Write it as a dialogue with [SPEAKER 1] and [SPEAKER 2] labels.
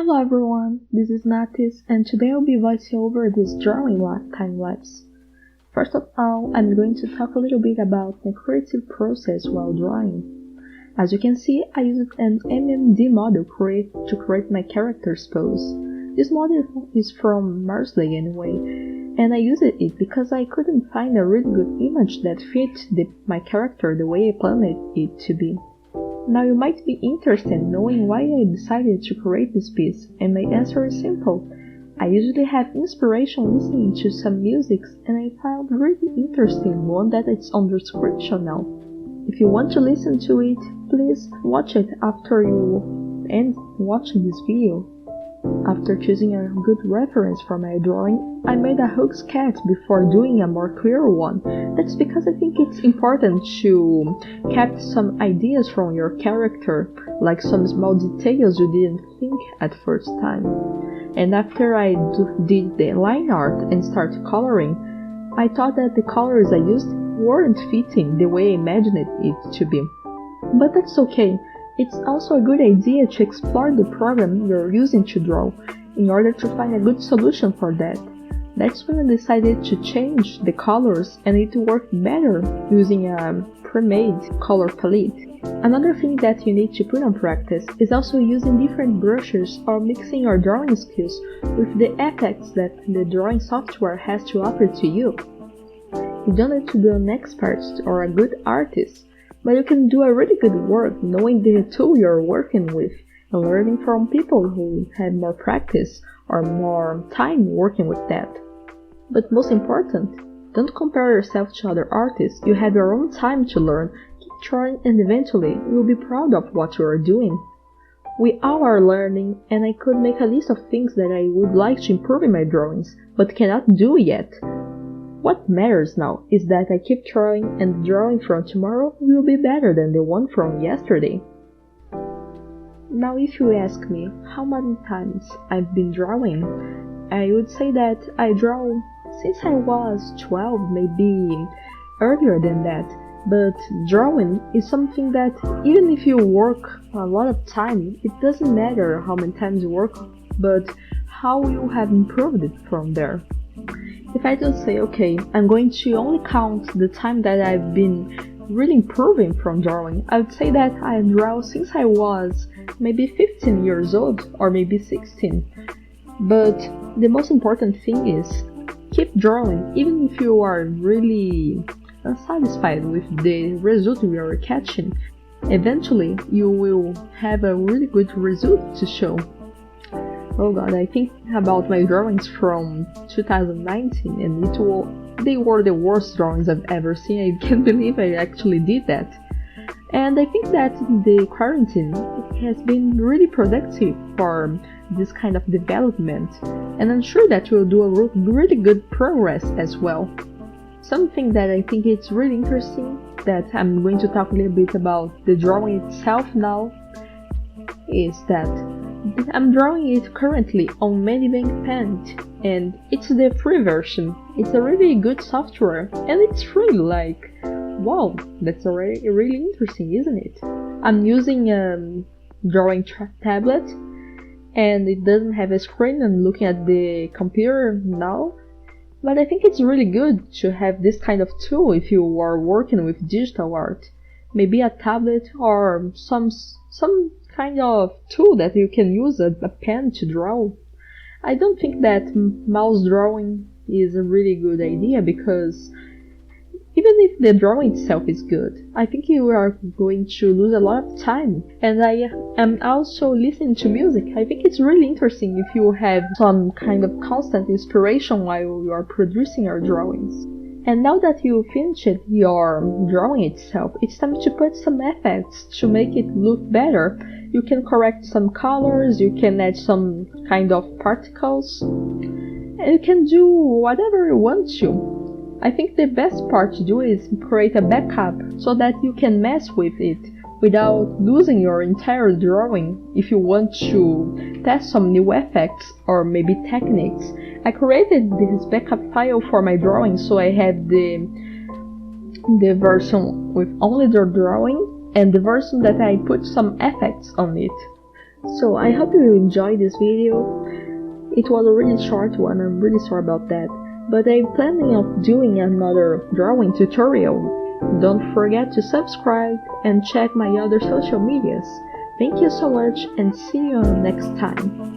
[SPEAKER 1] Hello everyone, this is Natyce and today I'll be voicing over this drawing time-lapse. First of all, I'm going to talk a little bit about my creative process while drawing. As you can see, I used an MMD model to create my character's pose. This model is from Marslssey anyway, and I used it because I couldn't find a really good image that fit my character the way I planned it to be. Now you might be interested in knowing why I decided to create this piece, and my answer is simple. I usually have inspiration listening to some music, and I found really interesting one that is on the description now. If you want to listen to it, please watch it after you end watching this video. After choosing a good reference for my drawing, I made a hook sketch before doing a more clear one. That's because I think it's important to capture some ideas from your character, like some small details you didn't think at first time. And after I did the line art and started coloring, I thought that the colors I used weren't fitting the way I imagined it to be. But that's okay. It's also a good idea to explore the program you're using to draw, in order to find a good solution for that. That's when I decided to change the colors, and it worked better using a pre-made color palette. Another thing that you need to put on practice is also using different brushes or mixing your drawing skills with the effects that the drawing software has to offer to you. You don't need to be an expert or a good artist, but you can do a really good work knowing the tool you're working with and learning from people who have more practice or more time working with that. But most important, don't compare yourself to other artists. You have your own time to learn, keep trying, and eventually you'll be proud of what you are doing. We all are learning, and I could make a list of things that I would like to improve in my drawings, but cannot do yet. What matters now is that I keep trying, and the drawing from tomorrow will be better than the one from yesterday. Now if you ask me how many times I've been drawing, I would say that I draw since I was 12, maybe earlier than that. But drawing is something that even if you work a lot of time, it doesn't matter how many times you work, but how you have improved it from there. If I just say, okay, I'm going to only count the time that I've been really improving from drawing, I would say that I draw since I was maybe 15 years old or maybe 16. But the most important thing is keep drawing, even if you are really unsatisfied with the result you are catching. Eventually, you will have a really good result to show. Oh god, I think about my drawings from 2019 and they were the worst drawings I've ever seen. I can't believe I actually did that. And I think that the quarantine has been really productive for this kind of development, and I'm sure that we'll do a really good progress as well. Something that I think it's really interesting, that I'm going to talk a little bit about the drawing itself now, is that I'm drawing it currently on SPEEDPAINT, and it's the free version. It's a really good software, and it's free, like, wow, that's already really interesting, isn't it? I'm using a drawing tablet, and it doesn't have a screen. I'm looking at the computer now, but I think it's really good to have this kind of tool if you are working with digital art. Maybe a tablet or some kind of tool that you can use a pen to draw. I don't think that mouse drawing is a really good idea, because even if the drawing itself is good, I think you are going to lose a lot of time. And I am also listening to music. I think it's really interesting if you have some kind of constant inspiration while you are producing your drawings. And now that you finished your drawing itself, it's time to put some effects to make it look better. You can correct some colors, you can add some kind of particles, and you can do whatever you want to. I think the best part to do is create a backup so that you can mess with it without losing your entire drawing. If you want to test some new effects or maybe techniques, I created this backup file for my drawing, so I have the version with only the drawing and the version that I put some effects on it. So I hope you enjoyed this video. It was a really short one, I'm really sorry about that, but I'm planning of doing another drawing tutorial. Don't forget to subscribe and check my other social medias. Thank you so much and see you next time.